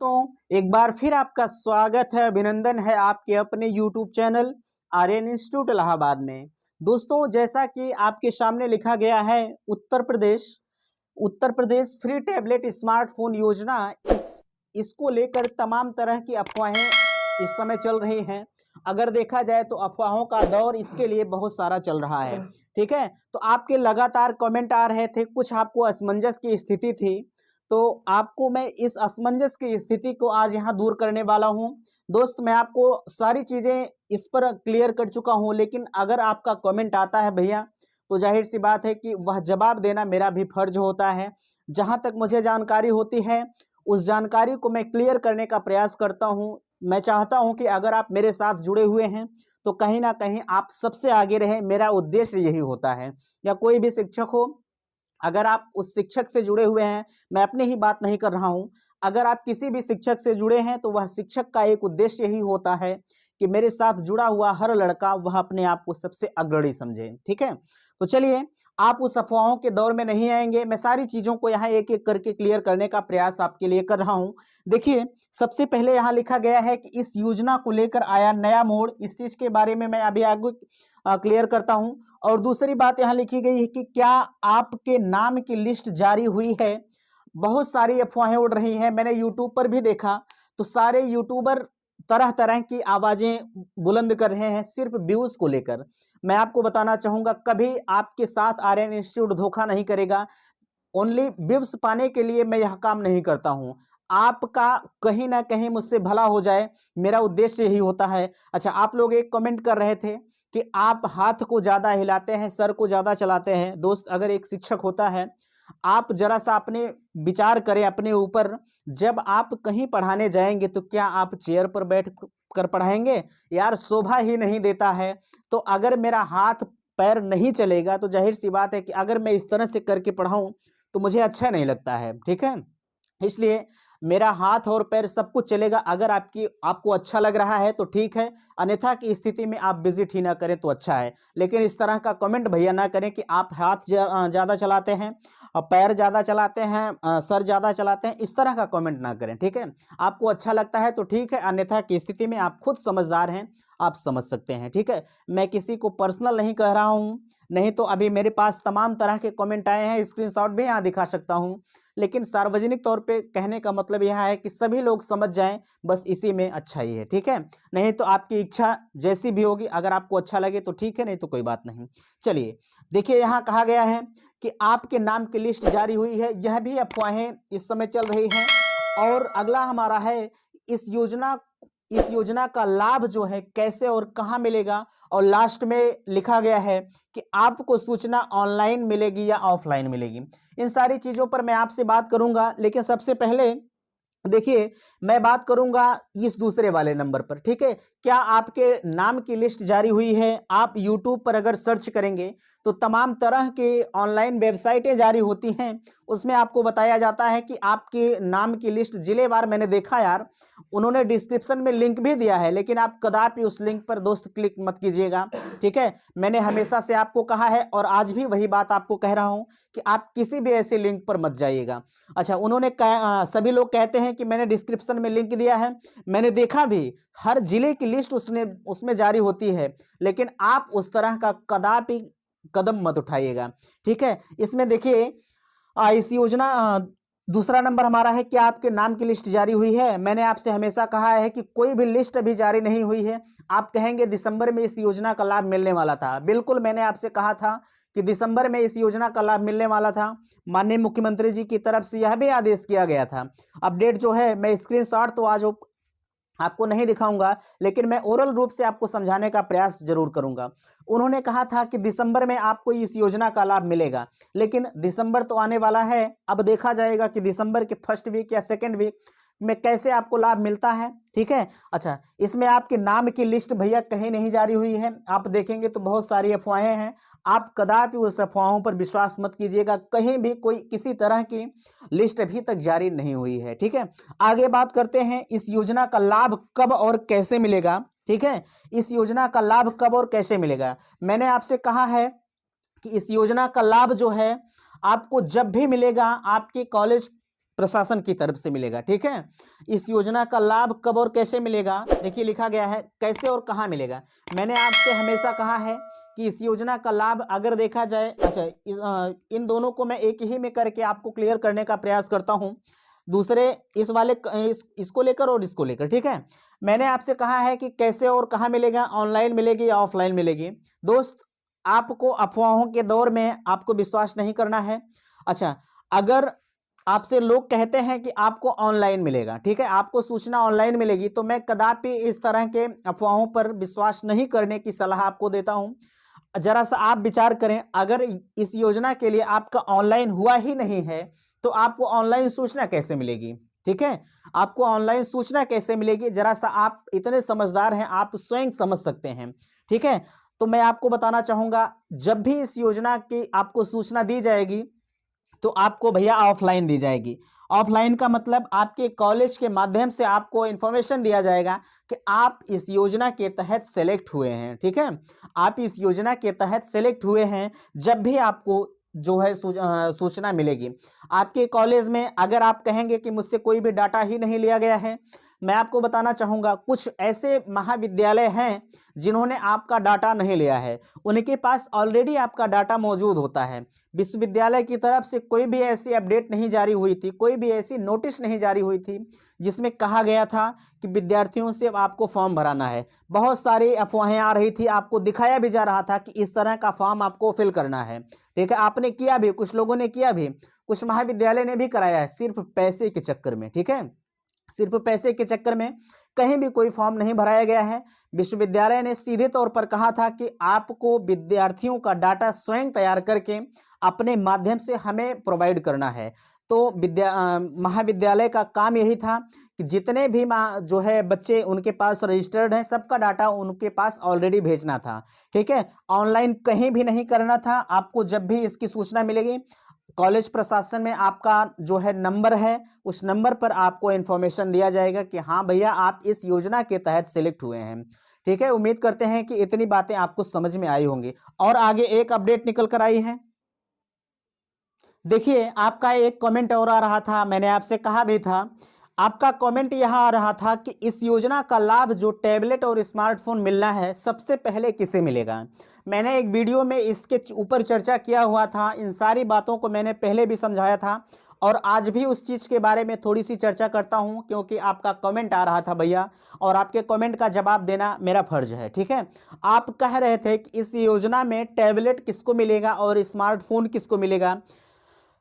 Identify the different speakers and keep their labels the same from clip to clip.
Speaker 1: दोस्तों, एक बार फिर आपका स्वागत है, अभिनंदन है आपके अपने YouTube channel Aryan institute Allahabad में। दोस्तों, जैसा कि आपके सामने लिखा गया है, Uttar Pradesh free tablet smartphone योजना, इसको लेकर तमाम तरह की अफवाहें इस समय चल रही हैं। अगर देखा जाए तो अफवाहों का दौर इसके लिए बहुत सारा चल रहा है। ठीक है, तो आपके लगातार कमेंट आ रहे थे, कुछ आपको असमंजस की स्थिति थी, तो आपको मैं इस असमंजस की स्थिति को आज यहाँ दूर करने वाला हूँ। दोस्त, मैं आपको सारी चीजें इस पर क्लियर कर चुका हूँ, लेकिन अगर आपका कमेंट आता है भैया, तो जाहिर सी बात है कि वह जवाब देना मेरा भी फर्ज होता है। जहां तक मुझे जानकारी होती है, उस जानकारी को मैं क्लियर करने का प्रयास करता हूँ। मैं चाहता हूं कि अगर आप मेरे साथ जुड़े हुए हैं तो कहीं ना कहीं आप सबसे आगे रहें, मेरा उद्देश्य यही होता है। या कोई भी शिक्षक हो, अगर आप उस शिक्षक से जुड़े हुए हैं, मैं अपनी ही बात नहीं कर रहा हूं, अगर आप किसी भी शिक्षक से जुड़े हैं तो वह शिक्षक का एक उद्देश्य यही होता है कि मेरे साथ जुड़ा हुआ हर लड़का वह अपने आप को सबसे अग्रणी समझे। ठीक है, तो चलिए, आप उस अफवाहों के दौर में नहीं आएंगे। मैं सारी चीजों को यहाँ एक एक करके क्लियर करने का प्रयास आपके लिए कर रहा हूं। देखिए, सबसे पहले यहाँ लिखा गया है कि इस योजना को लेकर आया नया मोड़, इस चीज के बारे में मैं अभी आगे क्लियर करता हूं। और दूसरी बात यहाँ लिखी गई है कि क्या आपके नाम की लिस्ट जारी हुई है। बहुत सारी अफवाहें उड़ रही हैं, मैंने यूट्यूब पर भी देखा, तो सारे यूट्यूबर तरह तरह की आवाजें बुलंद कर रहे हैं सिर्फ व्यूज को लेकर। मैं आपको बताना चाहूंगा, कभी आपके साथ आर्यन इंस्टीट्यूट धोखा नहीं करेगा। ओनली व्यूज पाने के लिए मैं यह काम नहीं करता हूं। आपका कहीं ना कहीं मुझसे भला हो जाए, मेरा उद्देश्य यही होता है। अच्छा, आप लोग एक कमेंट कर रहे थे कि आप हाथ को ज्यादा हिलाते हैं, सर को ज्यादा चलाते हैं। दोस्त, अगर एक शिक्षक होता है, आप जरा सा अपने विचार करें अपने ऊपर। जब आप कहीं पढ़ाने जाएंगे तो क्या आप चेयर पर बैठ कर पढ़ाएंगे? यार, शोभा ही नहीं देता है। तो अगर मेरा हाथ पैर नहीं चलेगा तो जाहिर सी बात है कि अगर मैं इस तरह से करके पढ़ाऊं तो मुझे अच्छा नहीं लगता है। ठीक है, इसलिए मेरा हाथ और पैर सब कुछ चलेगा। अगर आपको अच्छा लग रहा है तो ठीक है, अन्यथा की स्थिति में आप विजिट ही ना करें तो अच्छा है। लेकिन इस तरह का कमेंट भैया ना करें कि आप हाथ ज़्यादा चलाते हैं और पैर ज़्यादा चलाते हैं, सर ज़्यादा चलाते हैं, इस तरह का कमेंट ना करें। ठीक है, आपको अच्छा लगता है तो ठीक है, अन्यथा की स्थिति में आप खुद समझदार हैं, आप समझ सकते हैं। ठीक है, मैं किसी को पर्सनल नहीं कह रहा हूँ, नहीं तो अभी मेरे पास तमाम तरह के कमेंट आए हैं, स्क्रीनशॉट भी यहाँ दिखा सकता हूँ। लेकिन सार्वजनिक तौर पे कहने का मतलब यह है कि सभी लोग समझ जाएं, बस इसी में अच्छाई है। ठीक है, नहीं तो आपकी इच्छा जैसी भी होगी, अगर आपको अच्छा लगे तो ठीक है, नहीं तो कोई बात नहीं। चलिए, देखिए, यहाँ कहा गया है कि आपके नाम की लिस्ट जारी हुई है, यह भी अफवाहें इस समय चल रही हैं। और अगला हमारा है, इस योजना का लाभ जो है कैसे और कहां मिलेगा। और लास्ट में लिखा गया है कि आपको सूचना ऑनलाइन मिलेगी या ऑफलाइन मिलेगी। इन सारी चीजों पर मैं आपसे बात करूंगा, लेकिन सबसे पहले देखिए, मैं बात करूंगा इस दूसरे वाले नंबर पर। ठीक है, क्या आपके नाम की लिस्ट जारी हुई है? आप YouTube पर अगर सर्च करेंगे तो तमाम तरह के ऑनलाइन वेबसाइटें जारी होती हैं, उसमें आपको बताया जाता है कि आपके नाम की लिस्ट जिलेवार। मैंने देखा यार, उन्होंने डिस्क्रिप्शन में लिंक भी दिया है, लेकिन आप कदापि उस लिंक पर दोस्त क्लिक मत कीजिएगा। ठीक है, मैंने हमेशा से आपको कहा है और आज भी वही बात आपको कह रहा हूं कि आप किसी भी ऐसे लिंक पर मत जाइएगा। अच्छा, सभी लोग कहते हैं कि मैंने डिस्क्रिप्शन में लिंक दिया है, मैंने देखा भी, हर जिले की लिस्ट उसमें जारी होती है, लेकिन आप उस तरह का कदापि कदम मत उठाइएगा। ठीक है, इसमें देखिए, इस योजना दूसरा नंबर हमारा है, क्या आपके नाम की लिस्ट जारी हुई है? मैंने आपसे हमेशा कहा है कि कोई भी लिस्ट अभी जारी नहीं हुई है। आप कहेंगे दिसंबर में इस योजना का लाभ मिलने वाला था। बिल्कुल, मैंने आपसे कहा था कि दिसंबर में इस योजना का लाभ मिलने वाला था। माननीय मुख्यमंत्री जी की तरफ से यह भी आदेश किया गया था। अपडेट जो है, मैं स्क्रीनशॉट तो आज आपको नहीं दिखाऊंगा, लेकिन मैं ओरल रूप से आपको समझाने का प्रयास जरूर करूंगा। उन्होंने कहा था कि दिसंबर में आपको इस योजना का लाभ मिलेगा, लेकिन दिसंबर तो आने वाला है, अब देखा जाएगा कि दिसंबर के फर्स्ट वीक या सेकेंड वीक में कैसे आपको लाभ मिलता है। ठीक है, अच्छा, इसमें आपके नाम की लिस्ट भैया कहीं नहीं जारी हुई है। आप देखेंगे तो बहुत सारी अफवाहें हैं, आप कदापि उस अफवाहों पर विश्वास मत कीजिएगा। कहीं भी कोई किसी तरह की लिस्ट अभी तक जारी नहीं हुई है। ठीक है, आगे बात करते हैं, इस योजना का लाभ कब और कैसे मिलेगा। ठीक है, इस योजना का लाभ कब और कैसे मिलेगा, मैंने आपसे कहा है कि इस योजना का लाभ जो है आपको जब भी मिलेगा, आपके कॉलेज प्रशासन की तरफ से मिलेगा। ठीक है, इस योजना का लाभ कब और कैसे मिलेगा, देखिए लिखा गया है कैसे और कहाँ मिलेगा। मैंने आपसे हमेशा कहा है कि इस योजना का लाभ अगर देखा जाए, अच्छा इन दोनों को मैं एक ही में करके आपको क्लियर करने का प्रयास करता हूँ, दूसरे इस वाले इसको लेकर और इसको लेकर। ठीक है, मैंने आपसे कहा है कि कैसे और कहाँ मिलेगा, ऑनलाइन मिलेगी या ऑफलाइन मिलेगी। दोस्त, आपको अफवाहों के दौर में आपको विश्वास नहीं करना है। अच्छा, अगर आपसे लोग कहते हैं कि आपको ऑनलाइन मिलेगा, ठीक है, आपको सूचना ऑनलाइन मिलेगी, तो मैं कदापि इस तरह के अफवाहों पर विश्वास नहीं करने की सलाह आपको देता हूं। जरा सा आप विचार करें, अगर इस योजना के लिए आपका ऑनलाइन हुआ ही नहीं है तो आपको ऑनलाइन सूचना कैसे मिलेगी। ठीक है, आपको ऑनलाइन सूचना कैसे मिलेगी, जरा सा आप इतने समझदार हैं, आप स्वयं समझ सकते हैं। ठीक है, तो मैं आपको बताना चाहूंगा, जब भी इस योजना की आपको सूचना दी जाएगी तो आपको भैया ऑफलाइन दी जाएगी। ऑफलाइन का मतलब आपके कॉलेज के माध्यम से आपको इंफॉर्मेशन दिया जाएगा कि आप इस योजना के तहत सेलेक्ट हुए हैं। ठीक है, आप इस योजना के तहत सेलेक्ट हुए हैं, जब भी आपको जो है सूचना मिलेगी आपके कॉलेज में। अगर आप कहेंगे कि मुझसे कोई भी डाटा ही नहीं लिया गया है, मैं आपको बताना चाहूँगा कुछ ऐसे महाविद्यालय हैं जिन्होंने आपका डाटा नहीं लिया है, उनके पास ऑलरेडी आपका डाटा मौजूद होता है। विश्वविद्यालय की तरफ से कोई भी ऐसी अपडेट नहीं जारी हुई थी, कोई भी ऐसी नोटिस नहीं जारी हुई थी जिसमें कहा गया था कि विद्यार्थियों से आपको फॉर्म भराना है। बहुत सारी अफवाहें आ रही थी, आपको दिखाया भी जा रहा था कि इस तरह का फॉर्म आपको फिल करना है। ठीक है, आपने किया भी, कुछ लोगों ने किया भी, कुछ महाविद्यालय ने भी कराया है, सिर्फ पैसे के चक्कर में। ठीक है, सिर्फ पैसे के चक्कर में कहीं भी कोई फॉर्म नहीं भराया गया है। विश्वविद्यालय ने सीधे तौर पर कहा था कि आपको विद्यार्थियों का डाटा स्वयं तैयार करके अपने माध्यम से हमें प्रोवाइड करना है। तो महाविद्यालय का काम यही था कि जितने भी जो है बच्चे उनके पास रजिस्टर्ड हैं, सबका डाटा उनके पास ऑलरेडी भेजना था। ठीक है, ऑनलाइन कहीं भी नहीं करना था। आपको जब भी इसकी सूचना मिलेगी, कॉलेज प्रशासन में आपका जो है नंबर है, उस नंबर पर आपको इन्फॉर्मेशन दिया जाएगा कि हाँ भैया आप इस योजना के तहत सिलेक्ट हुए हैं। ठीक है, उम्मीद करते हैं कि इतनी बातें आपको समझ में आई होंगी। और आगे एक अपडेट निकल कर आई है, देखिए आपका एक कमेंट और आ रहा था, मैंने आपसे कहा भी था, आपका कमेंट यहां आ रहा था कि इस योजना का लाभ जो टैबलेट और स्मार्टफोन मिलना है सबसे पहले किसे मिलेगा। मैंने एक वीडियो में इसके ऊपर चर्चा किया हुआ था, इन सारी बातों को मैंने पहले भी समझाया था और आज भी उस चीज़ के बारे में थोड़ी सी चर्चा करता हूं, क्योंकि आपका कमेंट आ रहा था भैया, और आपके कमेंट का जवाब देना मेरा फर्ज है। ठीक है, आप कह रहे थे कि इस योजना में टैबलेट किसको मिलेगा और स्मार्टफोन किसको मिलेगा।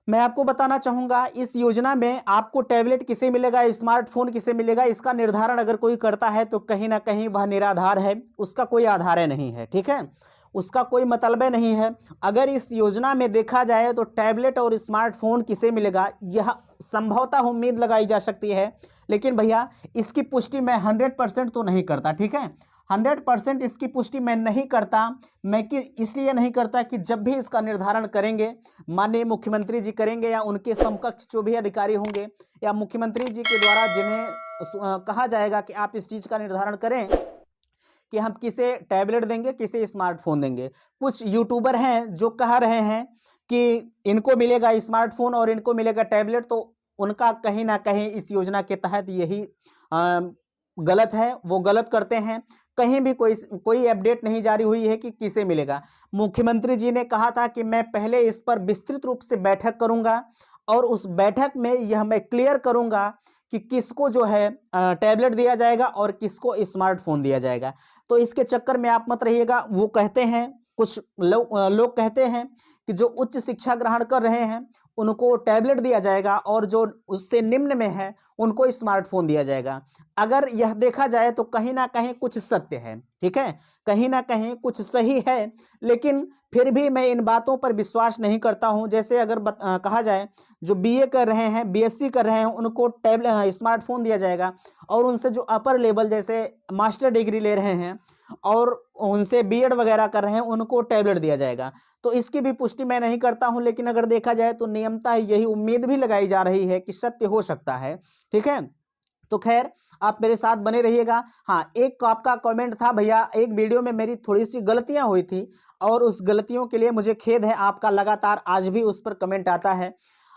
Speaker 1: मैं आपको बताना चाहूंगा, इस योजना में आपको टैबलेट किसे मिलेगा, स्मार्टफोन किसे मिलेगा, इसका निर्धारण अगर कोई करता है तो कहीं ना कहीं वह निराधार है, उसका कोई आधार नहीं है। ठीक है, उसका कोई मतलब नहीं है। अगर इस योजना में देखा जाए तो टैबलेट और स्मार्टफोन किसे मिलेगा, यह संभवतः उम्मीद लगाई जा सकती है, लेकिन भैया इसकी पुष्टि मैं 100% तो नहीं करता। ठीक है, 100% इसकी पुष्टि मैं नहीं करता। मैं कि इसलिए नहीं करता कि जब भी इसका निर्धारण करेंगे माननीय मुख्यमंत्री जी करेंगे, या उनके समकक्ष जो भी अधिकारी होंगे, या मुख्यमंत्री जी के द्वारा जिन्हें कहा जाएगा कि आप इस चीज़ का निर्धारण करें कि हम किसे टैबलेट देंगे, किसे स्मार्टफोन देंगे। कुछ यूट्यूबर हैं जो कह रहे हैं कि इनको मिलेगा स्मार्टफोन और इनको मिलेगा टैबलेट, तो उनका कहीं ना कहीं इस योजना के तहत यही गलत है, वो गलत करते हैं। कहीं भी कोई अपडेट नहीं जारी हुई है कि किसे मिलेगा। मुख्यमंत्री जी ने कहा था कि मैं पहले इस पर विस्तृत रूप से बैठक करूंगा और उस बैठक में यह मैं क्लियर करूंगा कि किसको जो है टैबलेट दिया जाएगा और किसको स्मार्टफोन दिया जाएगा। तो इसके चक्कर में आप मत रहिएगा। वो कहते हैं, कुछ लोग कहते हैं कि जो उच्च शिक्षा ग्रहण कर रहे हैं उनको टैबलेट दिया जाएगा और जो उससे निम्न में है उनको स्मार्टफोन दिया जाएगा। अगर यह देखा जाए तो कहीं ना कहीं कुछ सत्य है। ठीक है, कहीं ना कहीं कुछ सही है, लेकिन फिर भी मैं इन बातों पर विश्वास नहीं करता हूं। जैसे अगर कहा जाए जो बीए कर रहे हैं, बीएससी कर रहे हैं, उनको टैबलेट स्मार्टफोन दिया जाएगा, और उनसे जो अपर लेवल जैसे मास्टर डिग्री ले रहे हैं और उनसे बीएड वगैरह कर रहे हैं उनको टैबलेट दिया जाएगा। तो इसकी भी पुष्टि मैं नहीं करता हूं, लेकिन अगर देखा जाए तो नियमतः यही उम्मीद भी लगाई जा रही है कि सत्य हो सकता है। ठीक है, तो खैर आप मेरे साथ बने रहिएगा। हाँ, एक आपका कमेंट था भैया, एक वीडियो में मेरी थोड़ी सी गलतियां हुई थी और उस गलतियों के लिए मुझे खेद है। आपका लगातार आज भी उस पर कमेंट आता है।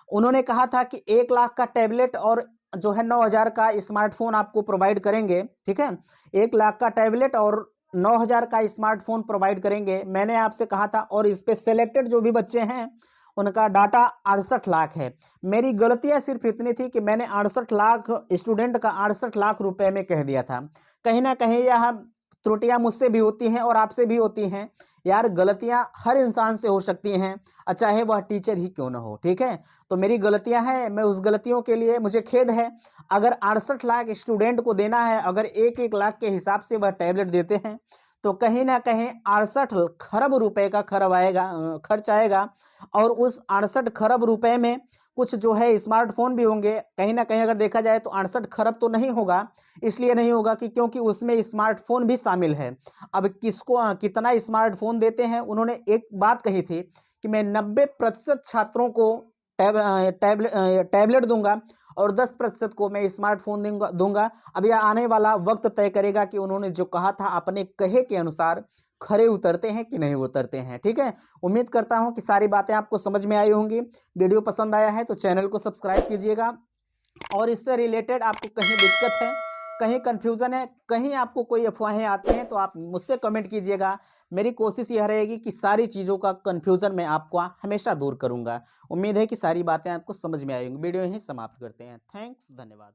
Speaker 1: उन्होंने कहा था कि 1 लाख का टैबलेट और जो है 9,000 का स्मार्टफोन आपको प्रोवाइड करेंगे, ठीक है। 1 लाख का टैबलेट और 9,000 का स्मार्टफोन प्रोवाइड करेंगे। मैंने आपसे कहा था और इस पे सिलेक्टेड जो भी बच्चे हैं उनका डाटा 68 लाख है। मेरी गलतियां सिर्फ इतनी थी कि मैंने 68 लाख स्टूडेंट का 68 लाख रुपए में कह दिया था। कहीं ना कहीं यह त्रुटियां मुझसे भी होती हैं और आपसे भी होती हैं। यार गलतियां हर इंसान से हो सकती हैं, चाहे वह टीचर ही क्यों ना हो, ठीक है। तो मेरी गलतियां हैं, मैं उस गलतियों के लिए मुझे खेद है। अगर 68 लाख स्टूडेंट को देना है, अगर 1-1 लाख के हिसाब से वह टैबलेट देते हैं तो कहीं ना कहीं 68 खरब रुपए का खर्च आएगा। और उस 68 खरब रुपए में कुछ जो है स्मार्टफोन भी होंगे। कहीं ना कहीं अगर देखा जाए तो 68 खरब तो नहीं होगा, इसलिए नहीं होगा कि क्योंकि उसमें स्मार्टफोन भी शामिल है। अब किसको कितना स्मार्टफोन देते हैं, उन्होंने एक बात कही थी कि मैं 90% छात्रों को टैबलेट दूंगा और 10% को मैं स्मार्टफोन दूंगा। अब यह आने वाला वक्त तय करेगा कि उन्होंने जो कहा था अपने कहे के अनुसार खरे उतरते हैं कि नहीं उतरते हैं, ठीक है। उम्मीद करता हूं कि सारी बातें आपको समझ में आई होंगी। वीडियो पसंद आया है तो चैनल को सब्सक्राइब कीजिएगा। और इससे रिलेटेड आपको कहीं दिक्कत है, कहीं कंफ्यूजन है, कहीं आपको कोई अफवाहें आते हैं तो आप मुझसे कमेंट कीजिएगा। मेरी कोशिश यह रहेगी कि सारी चीज़ों का कंफ्यूजन मैं आपको हमेशा दूर करूंगा। उम्मीद है कि सारी बातें आपको समझ में आई होंगी। वीडियो यहीं समाप्त करते हैं। थैंक्स, धन्यवाद।